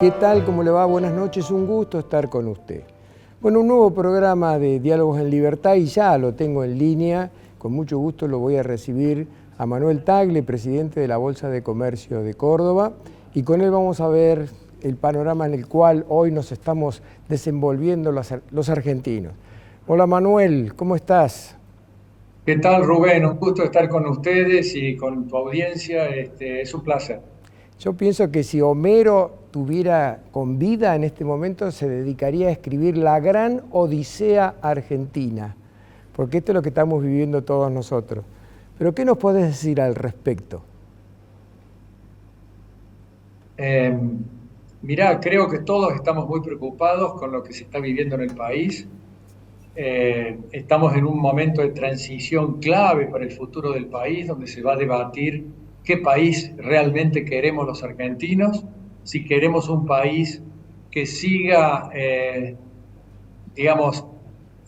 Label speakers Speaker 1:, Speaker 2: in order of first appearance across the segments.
Speaker 1: ¿Qué tal? ¿Cómo le va? Buenas noches, un gusto estar con usted. Bueno, un nuevo programa de Diálogos en Libertad y ya lo tengo en línea. Con mucho gusto lo voy a recibir a Manuel Tagle, presidente de la Bolsa de Comercio de Córdoba, y con él vamos a ver el panorama en el cual hoy nos estamos desenvolviendo los argentinos. Hola Manuel, ¿cómo estás?
Speaker 2: ¿Qué tal, Rubén? Un gusto estar con ustedes y con tu audiencia. Es un placer.
Speaker 1: Yo pienso que si Homero tuviera con vida en este momento, se dedicaría a escribir la gran Odisea Argentina, porque esto es lo que estamos viviendo todos nosotros. Pero ¿qué nos podés decir al respecto?
Speaker 2: Eh, Mirá, creo que todos estamos muy preocupados con lo que se está viviendo en el país. Estamos en un momento de transición clave para el futuro del país, donde se va a debatir qué país realmente queremos los argentinos, si queremos un país que siga digamos,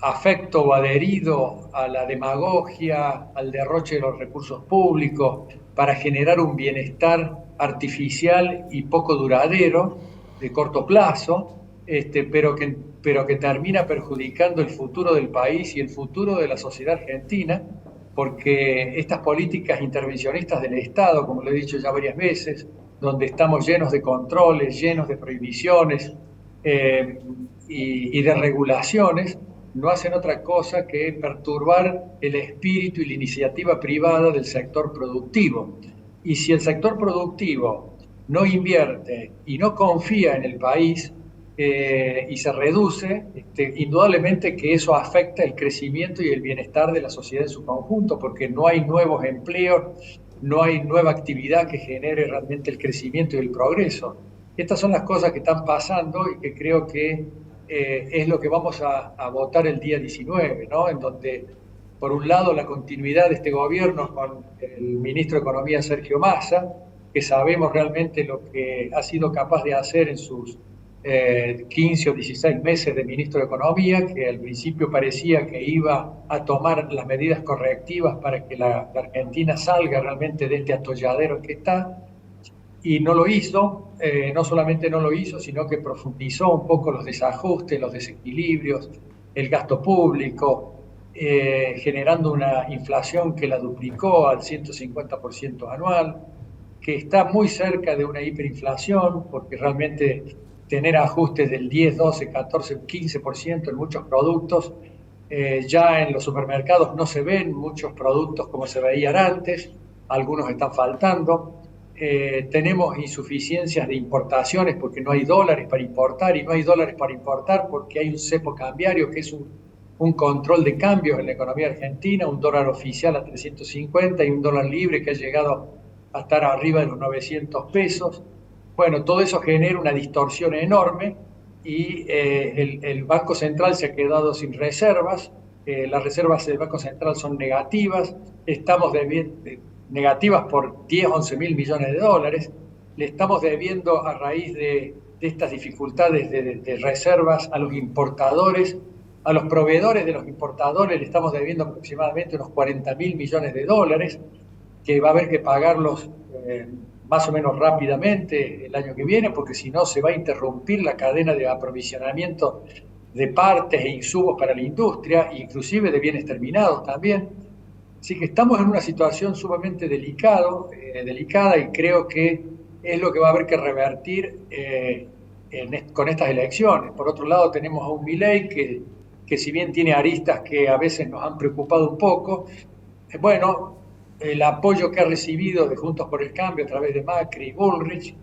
Speaker 2: afecto o adherido a la demagogia, al derroche de los recursos públicos para generar un bienestar artificial y poco duradero, de corto plazo, pero que termina perjudicando el futuro del país y el futuro de la sociedad argentina, porque estas políticas intervencionistas del Estado, como lo he dicho ya varias veces, donde estamos llenos de controles, llenos de prohibiciones, eh, y de regulaciones, no hacen otra cosa que perturbar el espíritu y la iniciativa privada del sector productivo. Y si el sector productivo no invierte y no confía en el país y se reduce, indudablemente que eso afecta el crecimiento y el bienestar de la sociedad en su conjunto, porque no hay nuevos empleos, no hay nueva actividad que genere realmente el crecimiento y el progreso. Estas son las cosas que están pasando y que creo que es lo que vamos a votar el día 19, ¿no? En donde, por un lado, la continuidad de este gobierno con el ministro de Economía, Sergio Massa, que sabemos realmente lo que ha sido capaz de hacer en sus 15 o 16 meses de ministro de Economía, que al principio parecía que iba a tomar las medidas correctivas para que la Argentina salga realmente de este atolladero que está, y no lo hizo. No solamente no lo hizo, sino que profundizó un poco los desajustes, los desequilibrios, el gasto público, generando una inflación que la duplicó al 150% anual, que está muy cerca de una hiperinflación, porque realmente tener ajustes del 10, 12, 14, 15% en muchos productos, ya en los supermercados no se ven muchos productos como se veían antes, algunos están faltando. Tenemos insuficiencias de importaciones porque no hay dólares para importar, y no hay dólares para importar porque hay un cepo cambiario que es un control de cambios en la economía argentina, un dólar oficial a 350 y un dólar libre que ha llegado a estar arriba de los 900 pesos. Bueno, todo eso genera una distorsión enorme y el Banco Central se ha quedado sin reservas. Las reservas del Banco Central son negativas, estamos negativas por 10, 11 mil millones de dólares. Le estamos debiendo, a raíz de estas dificultades de reservas, a los importadores, a los proveedores de los importadores, le estamos debiendo aproximadamente unos 40 mil millones de dólares, que va a haber que pagarlos más o menos rápidamente el año que viene, porque si no se va a interrumpir la cadena de aprovisionamiento de partes e insumos para la industria, inclusive de bienes terminados también. Así que estamos en una situación sumamente delicada, y creo que es lo que va a haber que revertir con estas elecciones. Por otro lado, tenemos a un Milei que si bien tiene aristas que a veces nos han preocupado un poco, bueno, el apoyo que ha recibido de Juntos por el Cambio a través de Macri y Bullrich,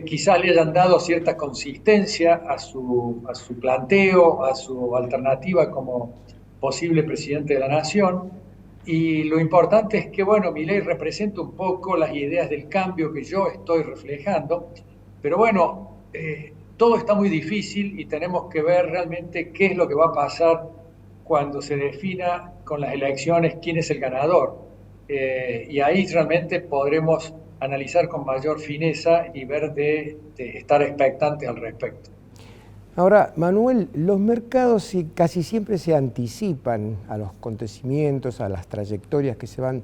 Speaker 2: quizás le hayan dado cierta consistencia a su planteo, a su alternativa como posible presidente de la nación. Y lo importante es que, bueno, Milei representa un poco las ideas del cambio que yo estoy reflejando, pero bueno, todo está muy difícil y tenemos que ver realmente qué es lo que va a pasar cuando se defina con las elecciones quién es el ganador. Y ahí realmente podremos analizar con mayor fineza y ver de estar expectantes al respecto.
Speaker 1: Ahora, Manuel, los mercados casi siempre se anticipan a los acontecimientos, a las trayectorias que se van,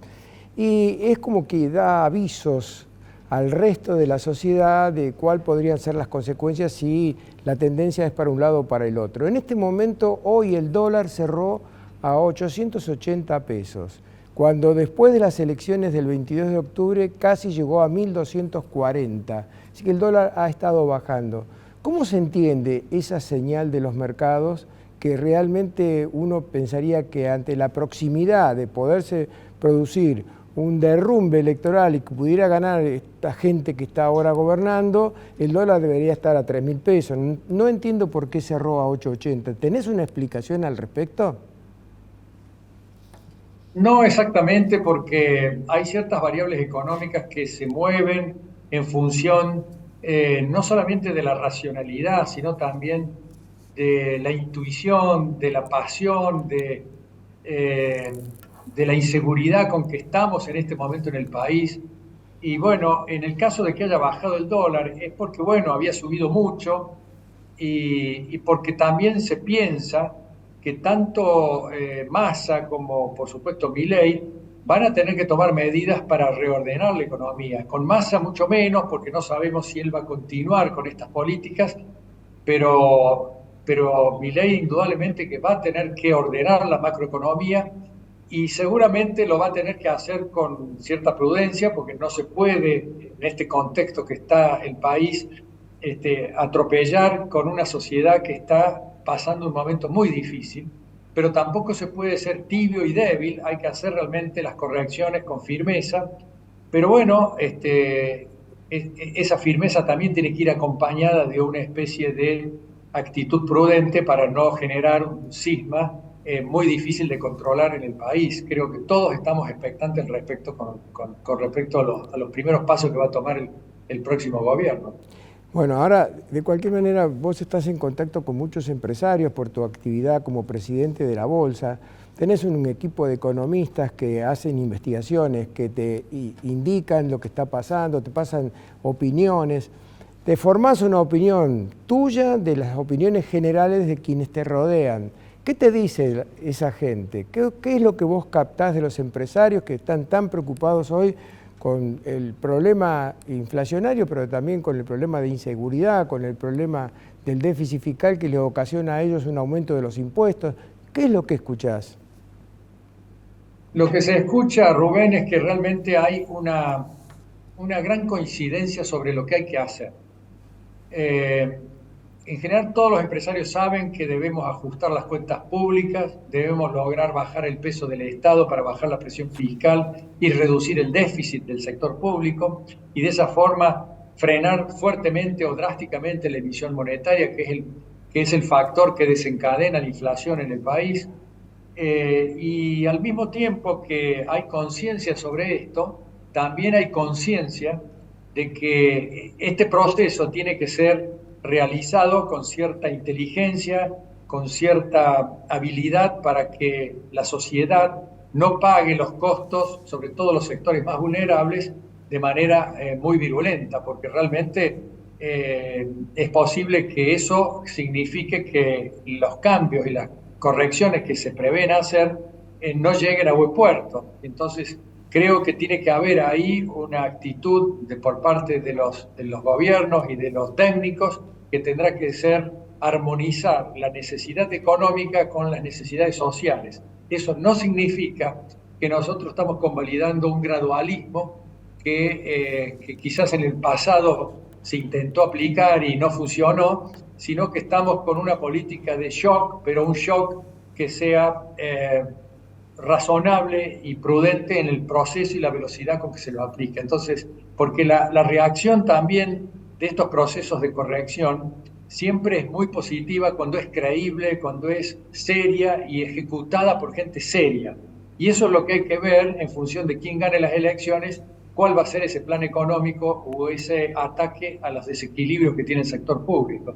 Speaker 1: y es como que da avisos al resto de la sociedad de cuál podrían ser las consecuencias si la tendencia es para un lado o para el otro. En este momento, hoy el dólar cerró a 880 pesos, cuando después de las elecciones del 22 de octubre casi llegó a 1.240, así que el dólar ha estado bajando. ¿Cómo se entiende esa señal de los mercados que realmente uno pensaría que ante la proximidad de poderse producir un derrumbe electoral y que pudiera ganar esta gente que está ahora gobernando, el dólar debería estar a 3.000 pesos? No entiendo por qué cerró a 8.80. ¿Tenés una explicación al respecto?
Speaker 2: No exactamente, porque hay ciertas variables económicas que se mueven en función no solamente de la racionalidad, sino también de la intuición, de la pasión, eh, de la inseguridad con que estamos en este momento en el país. Y bueno, en el caso de que haya bajado el dólar, es porque, bueno, había subido mucho y porque también se piensa que tanto Massa como, por supuesto, Milei van a tener que tomar medidas para reordenar la economía. Con Massa mucho menos, porque no sabemos si él va a continuar con estas políticas, pero Milei indudablemente que va a tener que ordenar la macroeconomía y seguramente lo va a tener que hacer con cierta prudencia, porque no se puede, en este contexto que está el país, atropellar con una sociedad que está pasando un momento muy difícil, pero tampoco se puede ser tibio y débil, hay que hacer realmente las correcciones con firmeza, pero bueno, esa firmeza también tiene que ir acompañada de una especie de actitud prudente para no generar un cisma muy difícil de controlar en el país. Creo que todos estamos expectantes al respecto con respecto a los primeros pasos que va a tomar el próximo gobierno.
Speaker 1: Bueno, ahora, de cualquier manera, vos estás en contacto con muchos empresarios por tu actividad como presidente de la Bolsa. Tenés un equipo de economistas que hacen investigaciones, que te indican lo que está pasando, te pasan opiniones. Te formás una opinión tuya de las opiniones generales de quienes te rodean. ¿Qué te dice esa gente? ¿Qué es lo que vos captás de los empresarios que están tan preocupados hoy con el problema inflacionario, pero también con el problema de inseguridad, con el problema del déficit fiscal que les ocasiona a ellos un aumento de los impuestos? ¿Qué es lo que escuchás?
Speaker 2: Lo que se escucha, Rubén, es que realmente hay una gran coincidencia sobre lo que hay que hacer. En general, todos los empresarios saben que debemos ajustar las cuentas públicas, debemos lograr bajar el peso del Estado para bajar la presión fiscal y reducir el déficit del sector público, y de esa forma frenar fuertemente o drásticamente la emisión monetaria, que es el factor que desencadena la inflación en el país. Y al mismo tiempo que hay conciencia sobre esto, también hay conciencia de que este proceso tiene que ser realizado con cierta inteligencia, con cierta habilidad para que la sociedad no pague los costos, sobre todo los sectores más vulnerables, de manera muy virulenta, porque realmente es posible que eso signifique que los cambios y las correcciones que se prevén hacer no lleguen a buen puerto. Entonces, creo que tiene que haber ahí una actitud por parte de los gobiernos y de los técnicos que tendrá que ser armonizar la necesidad económica con las necesidades sociales. Eso no significa que nosotros estamos convalidando un gradualismo que quizás en el pasado se intentó aplicar y no funcionó, sino que estamos con una política de shock, pero un shock que sea razonable y prudente en el proceso y la velocidad con que se lo aplica. Entonces, porque la reacción también de estos procesos de corrección siempre es muy positiva cuando es creíble, cuando es seria y ejecutada por gente seria. Y eso es lo que hay que ver en función de quién gane las elecciones, cuál va a ser ese plan económico o ese ataque a los desequilibrios que tiene el sector público.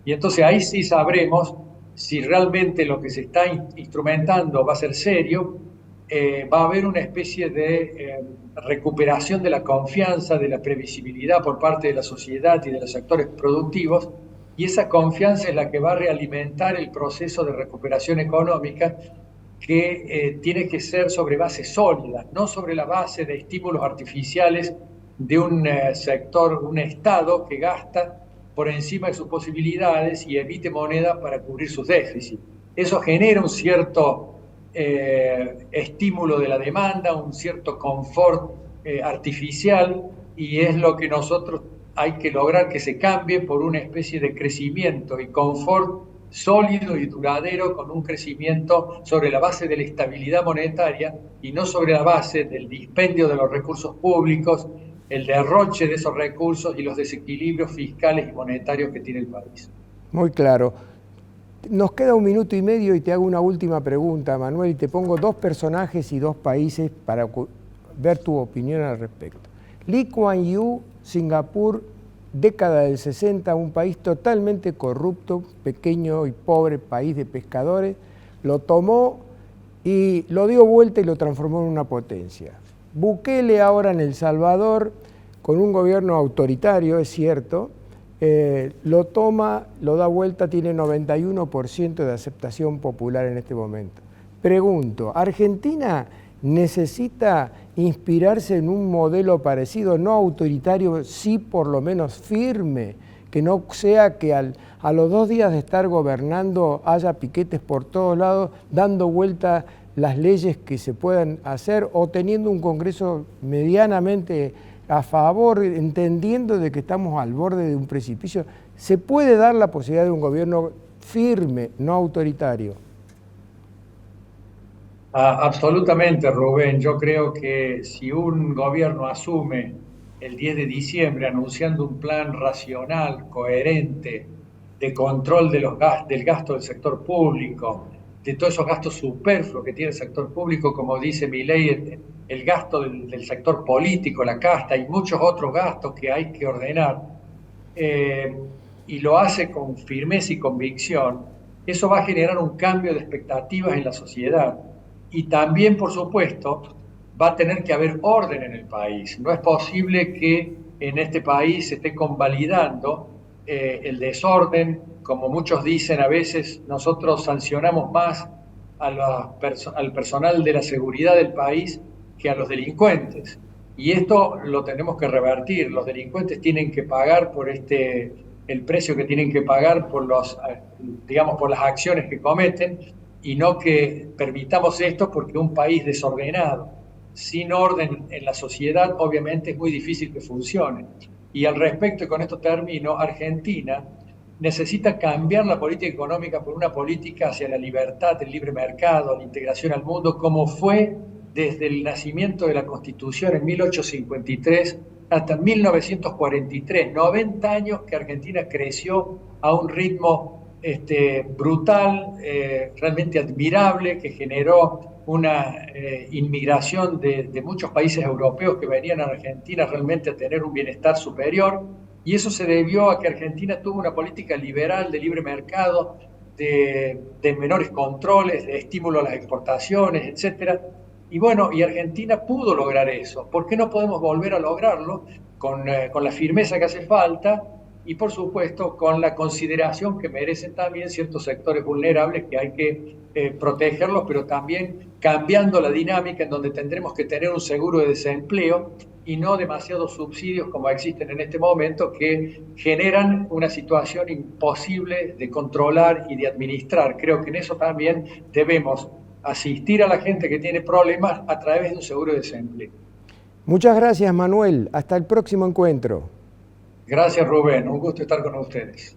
Speaker 2: Y entonces ahí sí sabremos si realmente lo que se está instrumentando va a ser serio, va a haber una especie de recuperación de la confianza, de la previsibilidad por parte de la sociedad y de los sectores productivos, y esa confianza es la que va a realimentar el proceso de recuperación económica que tiene que ser sobre bases sólidas, no sobre la base de estímulos artificiales de un sector, un Estado que gasta por encima de sus posibilidades y emite moneda para cubrir sus déficits. Eso genera un cierto estímulo de la demanda, un cierto confort artificial, y es lo que nosotros hay que lograr que se cambie por una especie de crecimiento y confort sólido y duradero, con un crecimiento sobre la base de la estabilidad monetaria y no sobre la base del dispendio de los recursos públicos, el derroche de esos recursos y los desequilibrios fiscales y monetarios que tiene el país.
Speaker 1: Muy claro. Nos queda 1 minuto y medio y te hago una última pregunta, Manuel, y te pongo 2 personajes y 2 países para ver tu opinión al respecto. Lee Kuan Yew, Singapur, década del 60, un país totalmente corrupto, pequeño y pobre país de pescadores, lo tomó y lo dio vuelta y lo transformó en una potencia. Bukele ahora en El Salvador, con un gobierno autoritario, es cierto, lo toma, lo da vuelta, tiene 91% de aceptación popular en este momento. Pregunto, ¿Argentina necesita inspirarse en un modelo parecido, no autoritario, sí por lo menos firme, que no sea que a los 2 días de estar gobernando haya piquetes por todos lados, dando vuelta las leyes que se puedan hacer, o teniendo un Congreso medianamente a favor, entendiendo de que estamos al borde de un precipicio? ¿Se puede dar la posibilidad de un gobierno firme, no autoritario?
Speaker 2: Absolutamente, Rubén. Yo creo que si un gobierno asume el 10 de diciembre anunciando un plan racional, coherente, de control de del gasto del sector público, de todos esos gastos superfluos que tiene el sector público, como dice mi ley, el gasto del sector político, la casta y muchos otros gastos que hay que ordenar, y lo hace con firmeza y convicción, eso va a generar un cambio de expectativas en la sociedad. Y también, por supuesto, va a tener que haber orden en el país. No es posible que en este país se esté convalidando el desorden. Como muchos dicen, a veces nosotros sancionamos más al personal de la seguridad del país que a los delincuentes. Y esto lo tenemos que revertir. Los delincuentes tienen que pagar por el precio que tienen que pagar por digamos, por las acciones que cometen, y no que permitamos esto, porque un país desordenado, sin orden en la sociedad, obviamente es muy difícil que funcione. Y al respecto, y con esto termino, Argentina necesita cambiar la política económica por una política hacia la libertad, el libre mercado, la integración al mundo, como fue desde el nacimiento de la Constitución en 1853 hasta 1943, 90 años que Argentina creció a un ritmo brutal, realmente admirable, que generó una inmigración de muchos países europeos que venían a Argentina realmente a tener un bienestar superior, y eso se debió a que Argentina tuvo una política liberal de libre mercado, de menores controles, de estímulo a las exportaciones, etcétera. Y bueno, y Argentina pudo lograr eso. ¿Por qué no podemos volver a lograrlo con la firmeza que hace falta? Y por supuesto con la consideración que merecen también ciertos sectores vulnerables, que hay que protegerlos, pero también cambiando la dinámica en donde tendremos que tener un seguro de desempleo y no demasiados subsidios como existen en este momento, que generan una situación imposible de controlar y de administrar. Creo que en eso también debemos asistir a la gente que tiene problemas a través de un seguro de desempleo.
Speaker 1: Muchas gracias, Manuel. Hasta el próximo encuentro.
Speaker 2: Gracias, Rubén. Un gusto estar con ustedes.